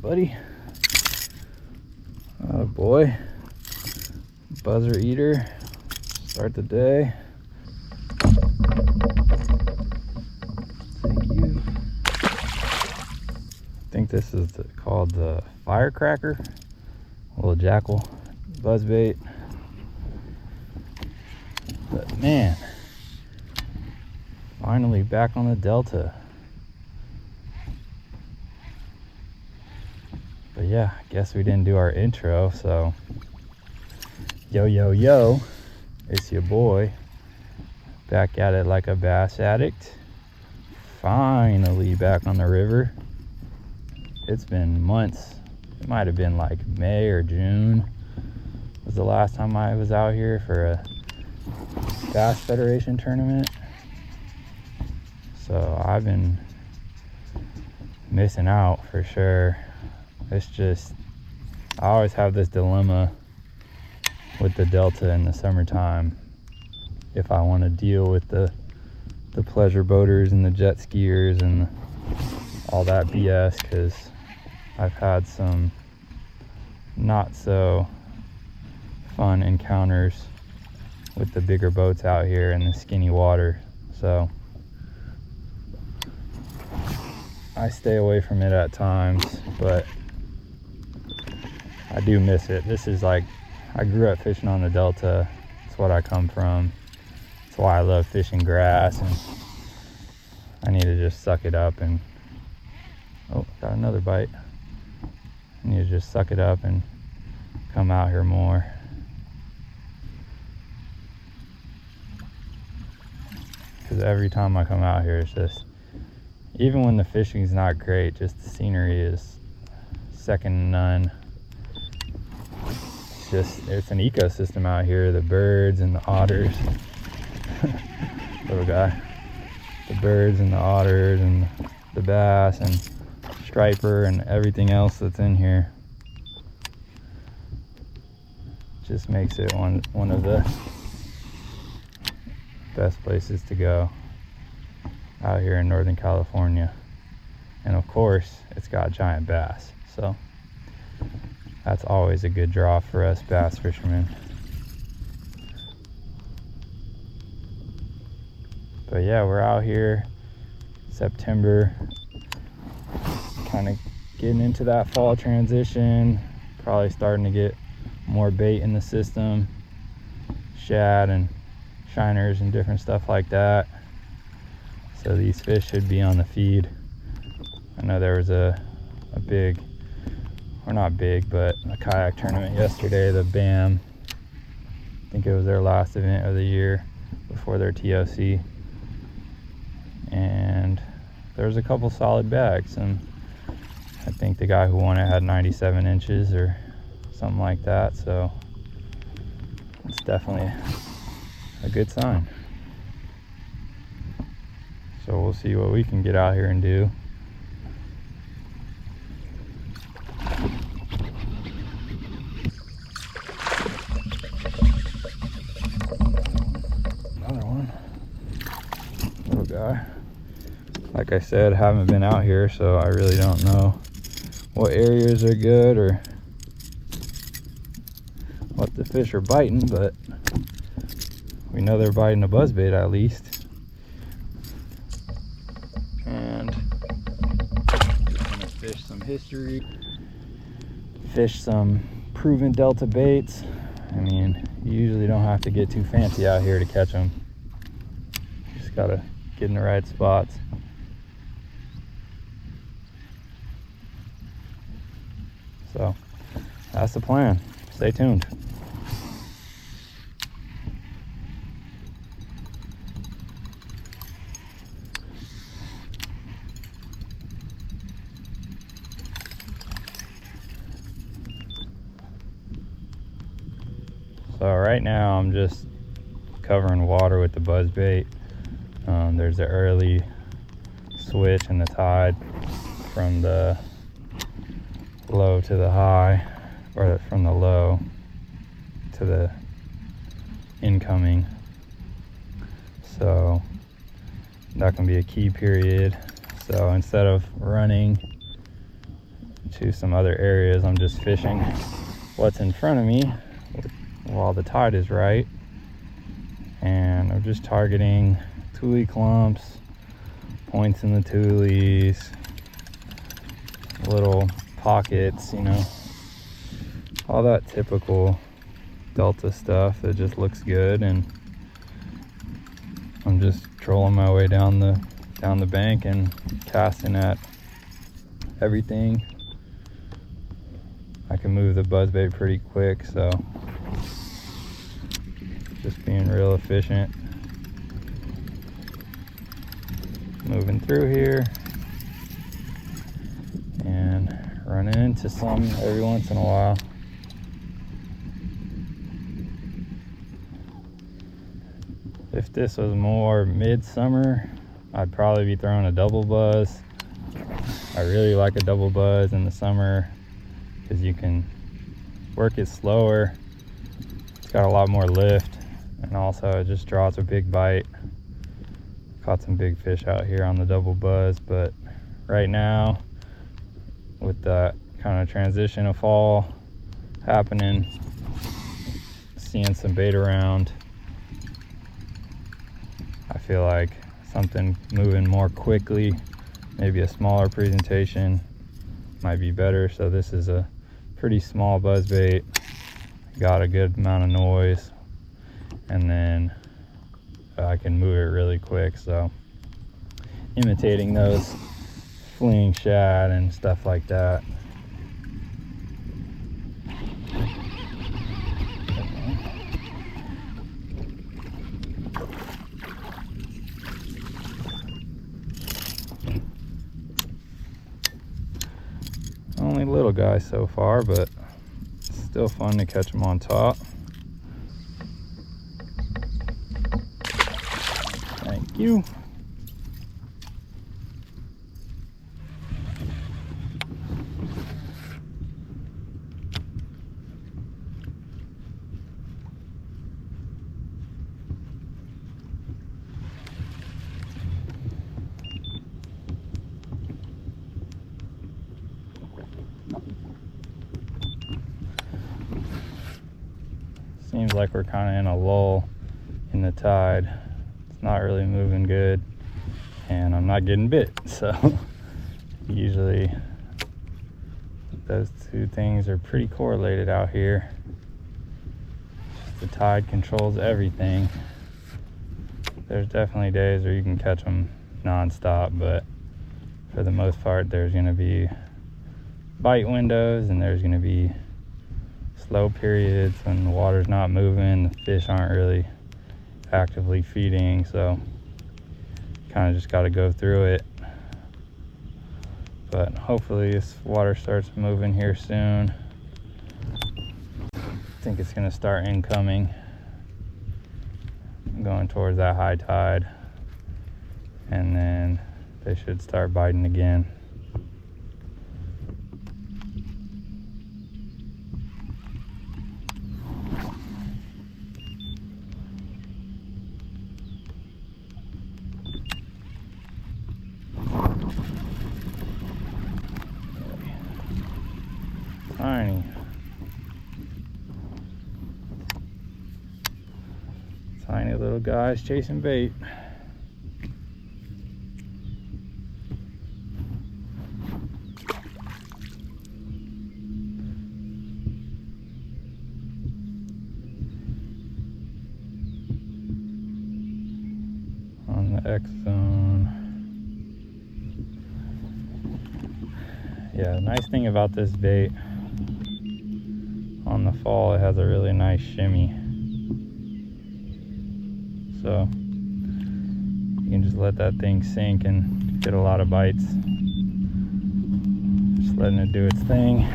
buddy? Oh boy. Buzzer eater. Start the day. Thank you. I think this is called the Firecracker. A little Jackall buzzbait. But man, finally back on the Delta. But yeah, I guess we didn't do our intro, so yo yo yo, it's your boy back at it like a bass addict. Finally back on the river. It's been months. It might have been like May or June was the last time I was out here for a Bass Federation tournament. So I've been missing out for sure. It's just, I always have this dilemma with the Delta in the summertime. If I want to deal with the pleasure boaters and the jet skiers and all that BS, because I've had some not so fun encounters with the bigger boats out here in the skinny water. So I stay away from it at times, but I do miss it. This is like, I grew up fishing on the Delta. It's what I come from. It's why I love fishing grass, and I need to just suck it up and, oh, got another bite. I need to just suck it up and come out here more. Because every time I come out here, it's just, even when the fishing's not great, just the scenery is second to none. It's an ecosystem out here. The birds and the otters. Little guy. The birds and the otters and the bass and striper and everything else that's in here just makes it one of the best places to go out here in Northern California. And of course, it's got giant bass, so that's always a good draw for us bass fishermen. But yeah, we're out here September, kind of getting into that fall transition, probably starting to get more bait in the system, shad and shiners and different stuff like that. So these fish should be on the feed. I know there was a big, or not big, but a kayak tournament yesterday, the BAM. I think it was their last event of the year before their TOC. And there was a couple solid bags, and I think the guy who won it had 97 inches or something like that, so it's definitely a good sign. So we'll see what we can get out here and do. Another one. Little guy. Like I said, haven't been out here, so I really don't know what areas are good or what the fish are biting, but we know they're biting a buzzbait at least. And just gonna fish some history, fish some proven Delta baits. I mean, you usually don't have to get too fancy out here to catch them. Just gotta get in the right spots. So that's the plan. Stay tuned. So right now I'm just covering water with the buzzbait. There's an early switch in the tide from the low to the high, or from the low to the incoming. So that can be a key period. So instead of running to some other areas. I'm just fishing what's in front of me while the tide is right, and I'm just targeting tule clumps, points in the tules, little pockets, you know, all that typical Delta stuff that just looks good. And I'm just trolling my way down the bank and casting at everything. I can move the buzzbait pretty quick, so just being real efficient, moving through here and running into some every once in a while. If this was more midsummer, I'd probably be throwing a double buzz. I really like a double buzz in the summer because you can work it slower. It's got a lot more lift, and also it just draws a big bite. Caught some big fish out here on the double buzz, but right now, with that kind of transition of fall happening, seeing some bait around, I feel like something moving more quickly, maybe a smaller presentation, might be better. So this is a pretty small buzzbait, got a good amount of noise, and then I can move it really quick. So imitating those fleeing shad and stuff like that. Only little guys so far, but still fun to catch them on top. Thank you. Seems like we're kind of in a lull in the tide. It's not really moving good, and I'm not getting bit. So usually those two things are pretty correlated out here. The tide controls everything. There's definitely days where you can catch them non-stop, but for the most part there's going to be bite windows, and there's going to be slow periods when the water's not moving, the fish aren't really actively feeding, so kind of just got to go through it. But hopefully this water starts moving here soon. I think it's going to start incoming, going towards that high tide, and then they should start biting again. Tiny little guys chasing bait. On the Xzone. Yeah, nice thing about this bait, on the fall it has a really nice shimmy, so you can just let that thing sink and get a lot of bites, just letting it do its thing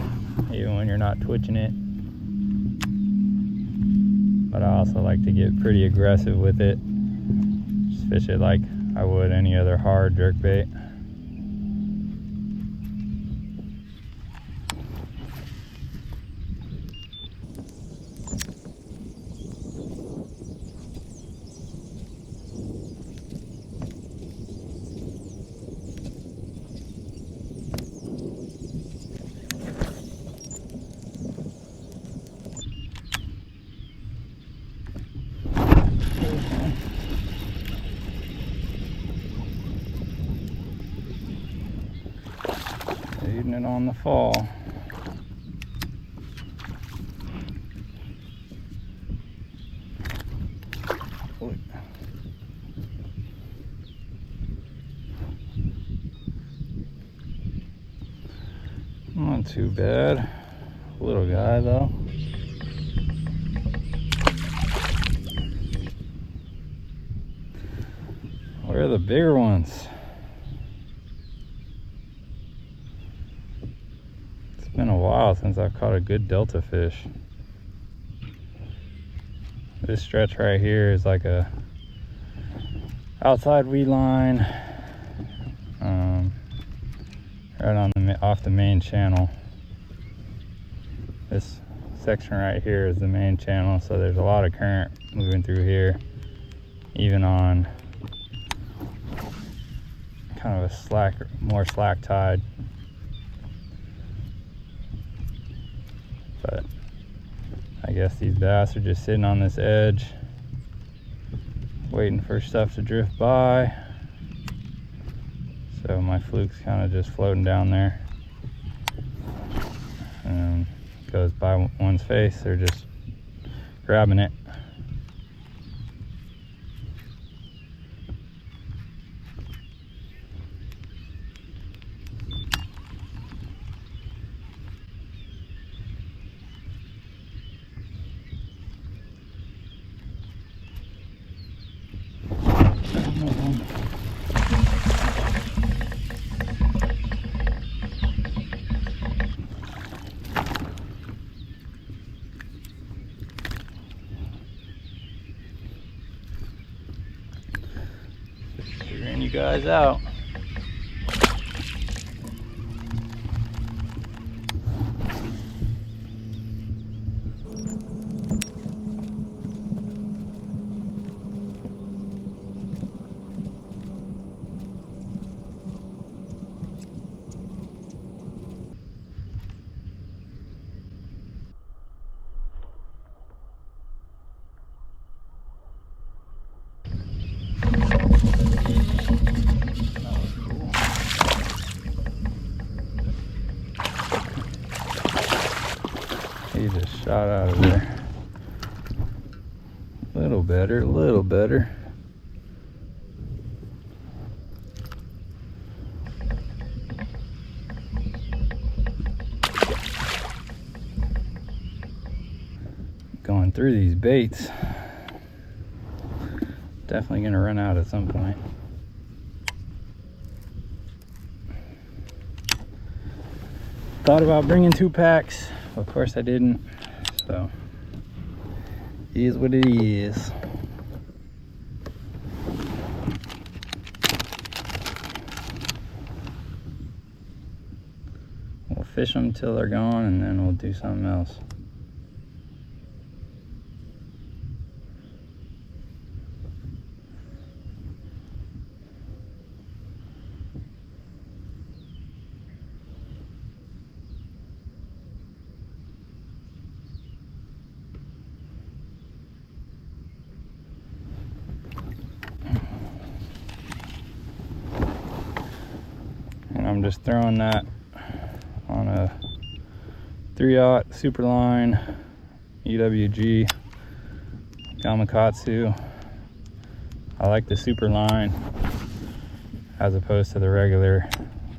even when you're not twitching it. But I also like to get pretty aggressive with it, just fish it like I would any other hard jerkbait. on the fall. Not too bad. Little guy though. Where are the bigger ones? It's been a while since I've caught a good delta fish. This stretch right here is like a outside weed line, right on the off the main channel. This section right here is the main channel, so there's a lot of current moving through here, even on kind of a more slack tide. But I guess these bass are just sitting on this edge, waiting for stuff to drift by. So my fluke's kind of just floating down there, and goes by one's face, they're just grabbing it. Figuring you guys out. He just shot out of there. A little better, a little better. Going through these baits. Definitely gonna run out at some point. Thought about bringing 2 packs. Of course I didn't, so it is what it is. We'll fish them till they're gone, and then we'll do something else. I'm just throwing that on a 3/0 Superline EWG Gamakatsu. I like the Superline as opposed to the regular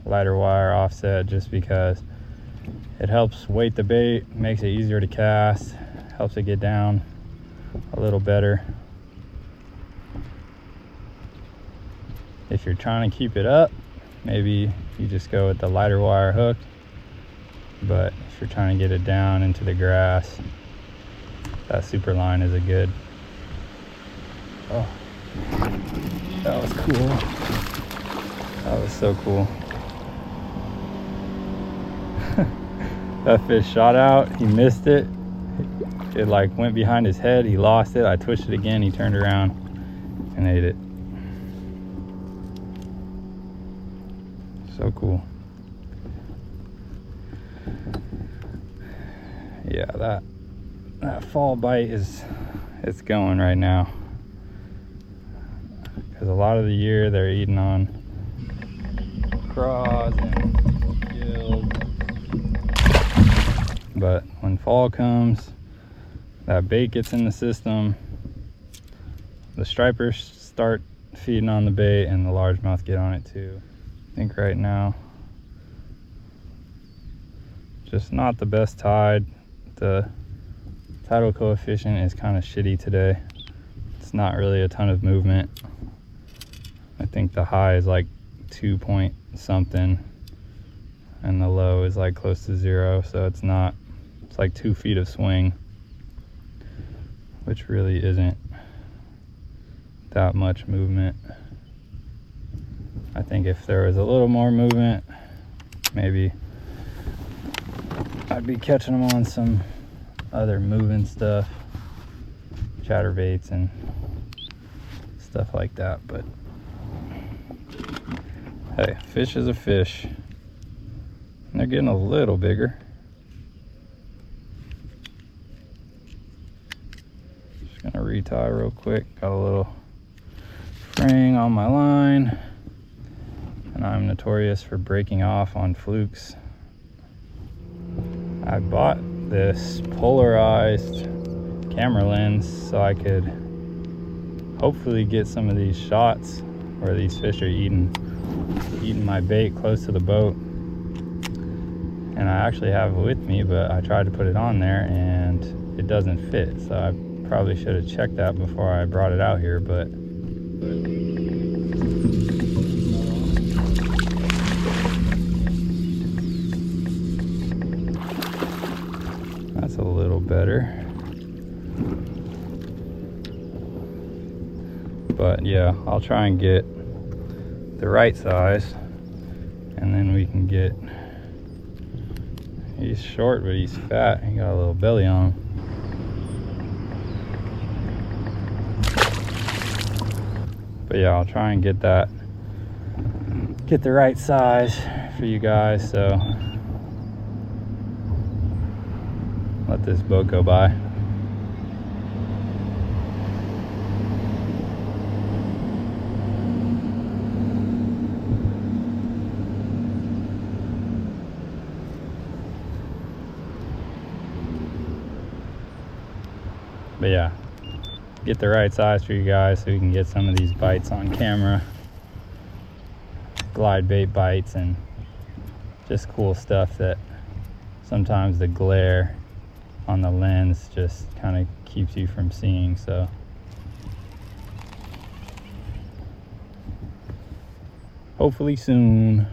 lighter wire offset, just because it helps weight the bait, makes it easier to cast, helps it get down a little better. If you're trying to keep it up, maybe you just go with the lighter wire hook, but if you're trying to get it down into the grass, that Superline is a good. Oh, that was cool. That was so cool. That fish shot out, he missed it. It like went behind his head, he lost it. I twitched it again, he turned around and ate it. So cool. Yeah, that fall bite it's going right now, because a lot of the year they're eating on craws and gills, But when fall comes, that bait gets in the system, the stripers start feeding on the bait, and the largemouth get on it too. I think right now, just not the best tide. The tidal coefficient is kind of shitty today. It's not really a ton of movement. I think the high is like 2 point something and the low is like close to 0, so it's like 2 feet of swing, which really isn't that much movement. I think if there was a little more movement, maybe I'd be catching them on some other moving stuff, chatterbaits and stuff like that. But hey, fish is a fish. And they're getting a little bigger. Just gonna retie real quick. Got a little fraying on my line, and I'm notorious for breaking off on flukes. I bought this polarized camera lens so I could hopefully get some of these shots where these fish are eating my bait close to the boat. And I actually have it with me, but I tried to put it on there and it doesn't fit, so I probably should have checked that before I brought it out here. But that's a little better. But yeah, I'll try and get the right size, and then we can get, he's short but he's fat, he got a little belly on him. But yeah, I'll try and get the right size for you guys, so let this boat go by. But yeah, get the right size for you guys so we can get some of these bites on camera. Glide bait bites and just cool stuff that sometimes the glare on the lens just kind of keeps you from seeing. So hopefully soon.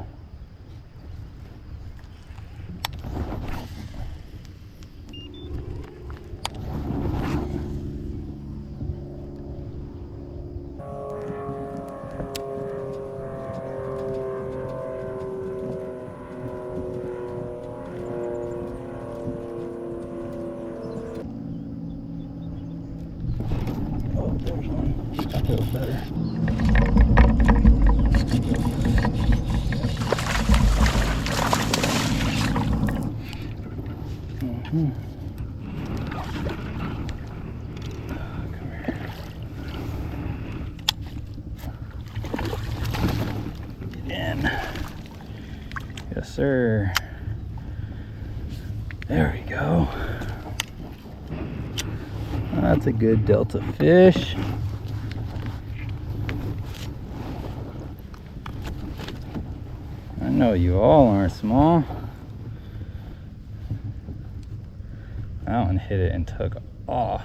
Better. Come here. Get in. Yes, sir. There we go. That's a good delta fish. I know you all aren't small. That one hit it and took off.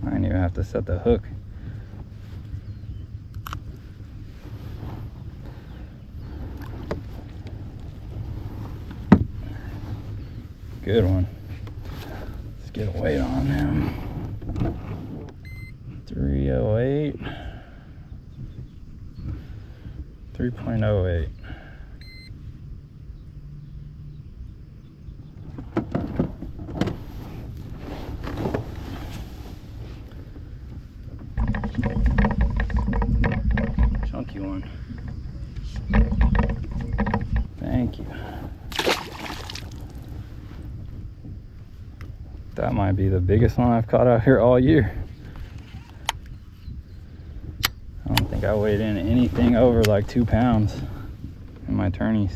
I didn't even have to set the hook. Good one. Let's get a weight on him. 308. 3.08. Chunky one. Thank you. That might be the biggest one I've caught out here all year. I don't think I weighed in anything over like 2 pounds in my tourneys.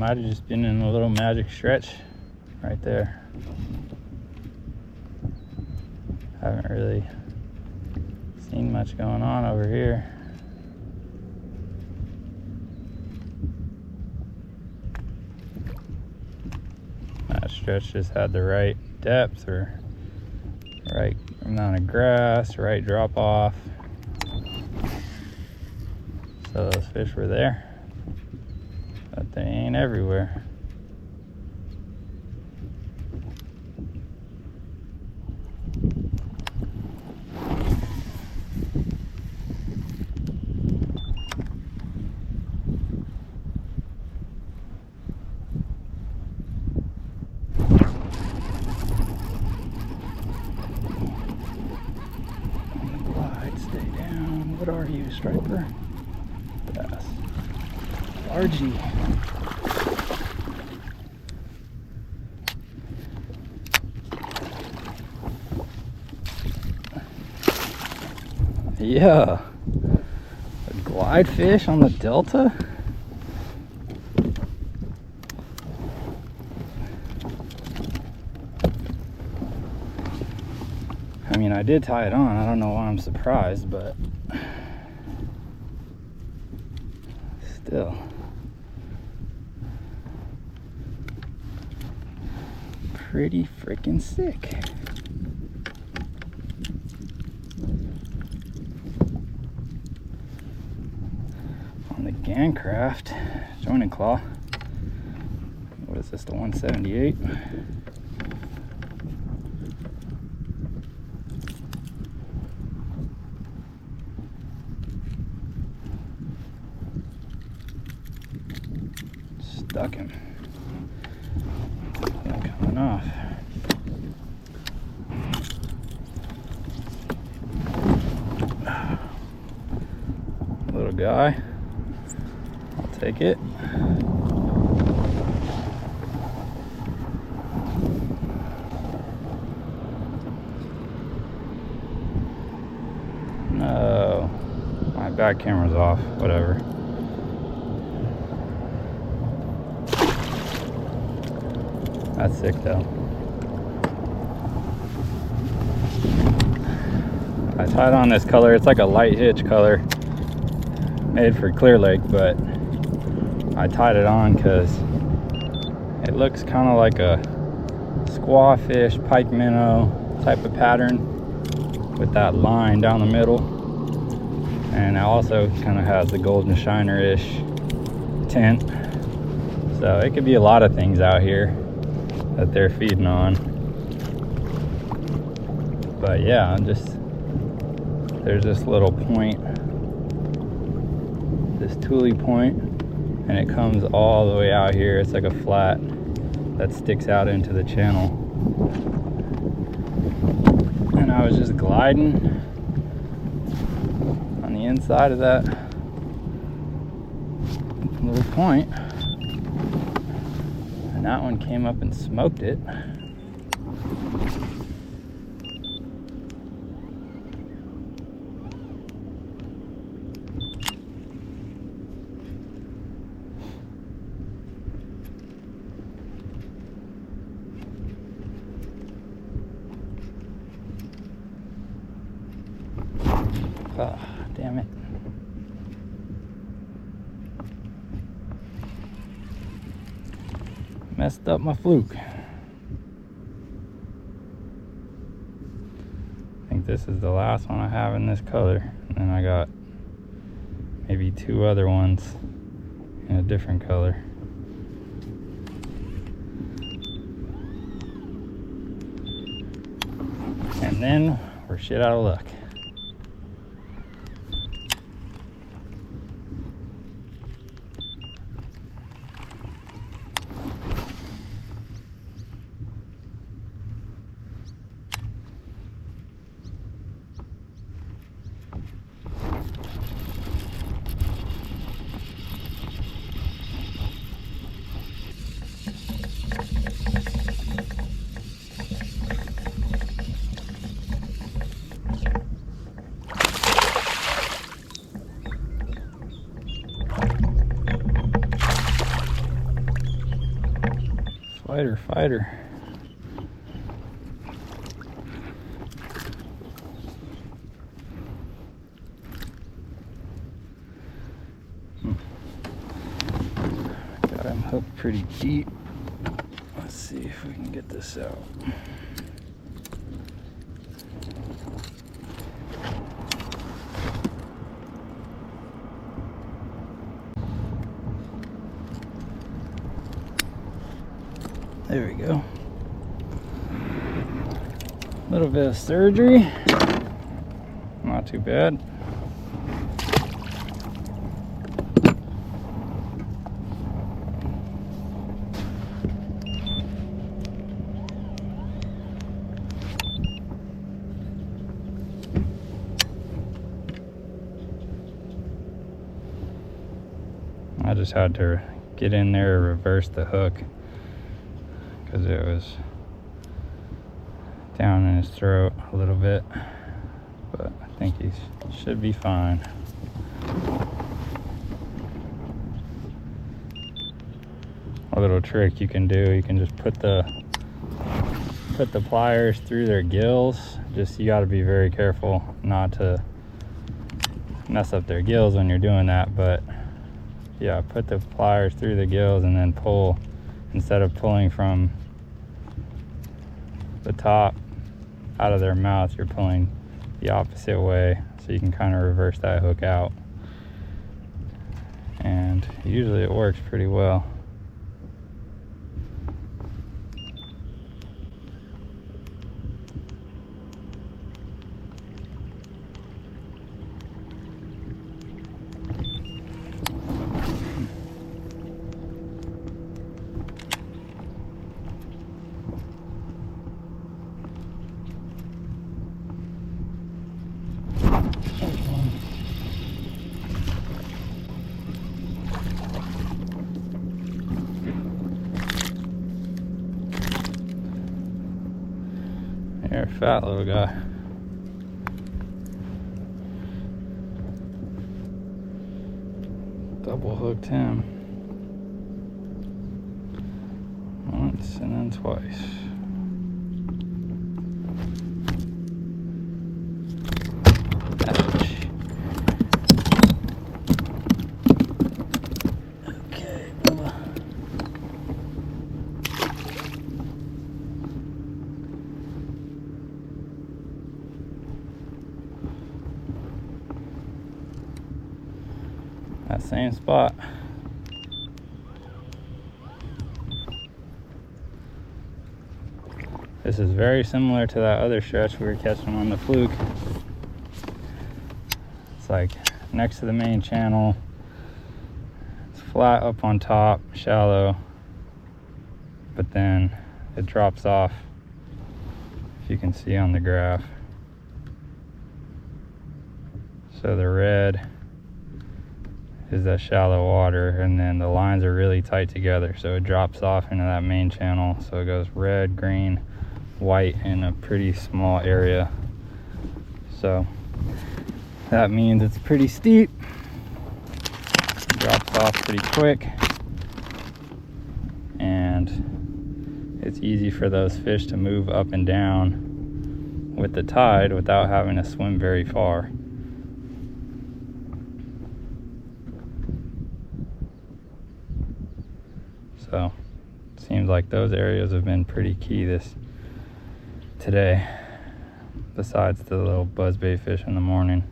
might have just been in a little magic stretch right there. Haven't really seen much going on over here. That stretch just had the right depth or right amount of grass, right drop off. So those fish were there, but they ain't everywhere. What are you, striper? Yes. RG. Yeah. A glide fish on the Delta? I mean, I did tie it on. I don't know why I'm surprised, but still. Pretty freaking sick. On the Gancraft joining claw. What is this, the 178? Stuck him. Not coming off. Little guy. I'll take it. No. My back camera's off. Whatever. That's sick though. I tied on this color. It's like a light hitch color made for Clear Lake, but I tied it on because it looks kind of like a squawfish, pike minnow type of pattern with that line down the middle. And it also kind of has the golden shiner-ish tint. So it could be a lot of things out here that they're feeding on. But yeah, there's this little point, this Thule point, and it comes all the way out here. It's like a flat that sticks out into the channel. And I was just gliding on the inside of that little point. And that one came up and smoked it. Oh, damn it. Messed up my fluke. I think this is the last one I have in this color. And then I got maybe 2 other ones in a different color. And then we're shit out of luck. Fighter, fighter. Got him hooked pretty deep. Let's see if we can get this out. There we go. A little bit of surgery. Not too bad. I just had to get in there and reverse the hook because it was down in his throat a little bit, but I think he should be fine. A little trick you can do, you can just put the pliers through their gills. Just, you got to be very careful not to mess up their gills when you're doing that, but yeah, put the pliers through the gills and then pull. Instead of pulling from the top out of their mouth, you're pulling the opposite way, so you can kind of reverse that hook out, and usually it works pretty well. You're a fat little guy. Double hooked him once and then twice. Ouch. Okay, Bubba. That same spot. This is very similar to that other stretch we were catching on the fluke. It's like next to the main channel. It's flat up on top, shallow, but then it drops off, if you can see on the graph. So the red is that shallow water, and then the lines are really tight together, so it drops off into that main channel. So it goes red, green, white in a pretty small area. So that means it's pretty steep, it drops off pretty quick, and it's easy for those fish to move up and down with the tide without having to swim very far. So it seems like those areas have been pretty key today, besides the little buzzbait fish in the morning.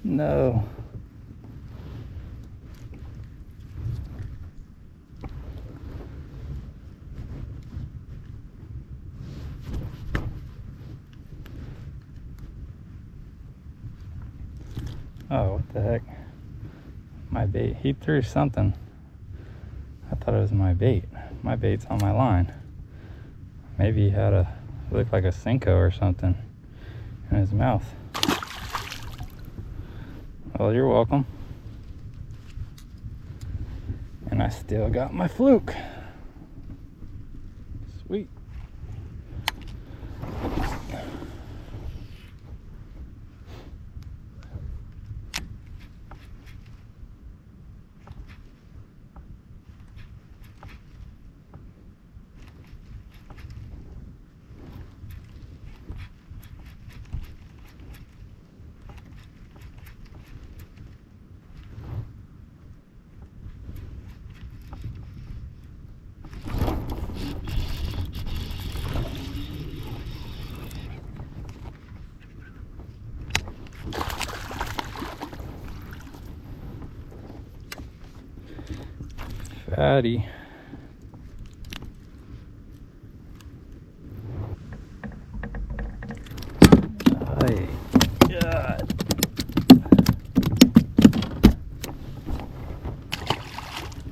No. Oh, what the heck? My bait. He threw something. I thought it was my bait. My bait's on my line. Maybe he had a, looked like a Cinco or something in his mouth. Well, you're welcome. And I still got my fluke. Sweet. Fatty. Hey, God.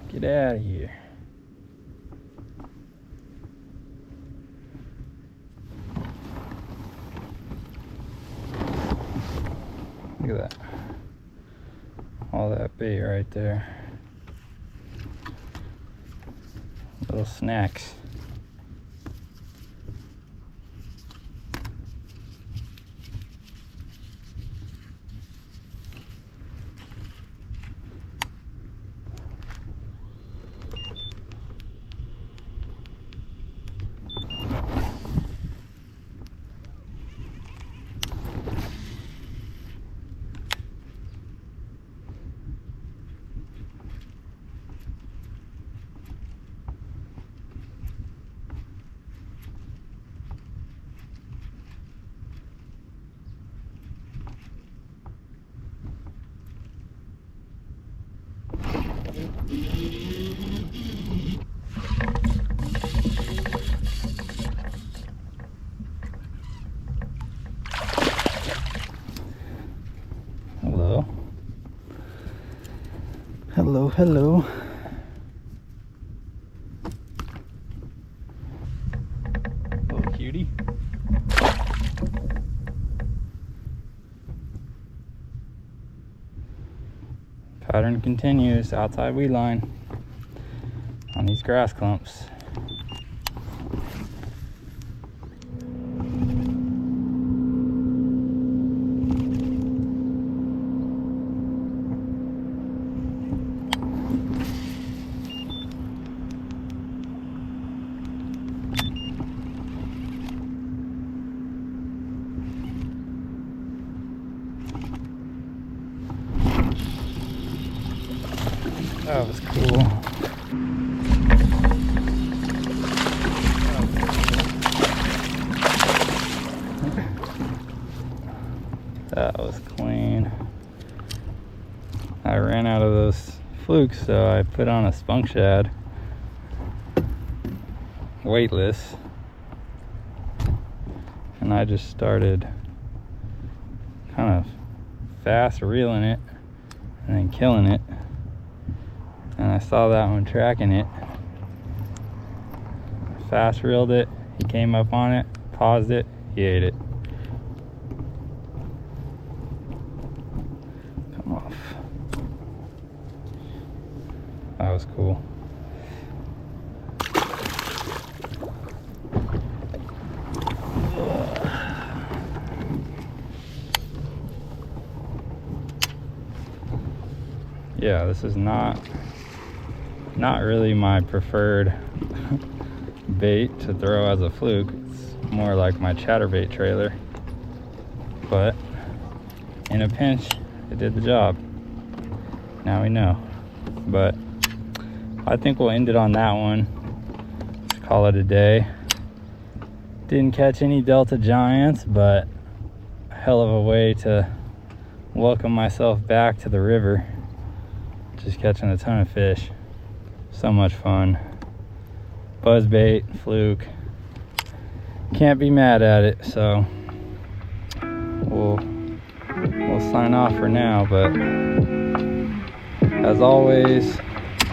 Get out of here. Look at that. All that bait right there. Little snacks. Hello. Hello, hello. Little cutie. Pattern continues, outside weed line on these grass clumps. That was cool. That was clean. I ran out of those flukes, so I put on a spunk shad, weightless, and I just started kind of fast reeling it and then killing it. And I saw that one tracking it. Fast reeled it. He came up on it, paused it, he ate it. Come off. That was cool. Yeah, this is not really my preferred bait to throw as a fluke. It's more like my chatterbait trailer, but in a pinch it did the job. Now we know. But I think we'll end it on that one. Just call it a day. Didn't catch any Delta Giants, but a hell of a way to welcome myself back to the river. Just catching a ton of fish. So much fun. Buzzbait, fluke. Can't be mad at it, so we'll sign off for now, but as always,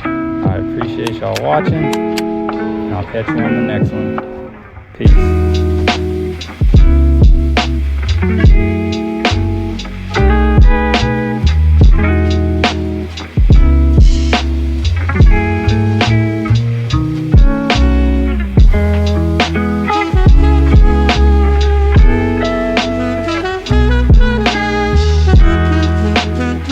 I appreciate y'all watching, and I'll catch you on the next one. Peace.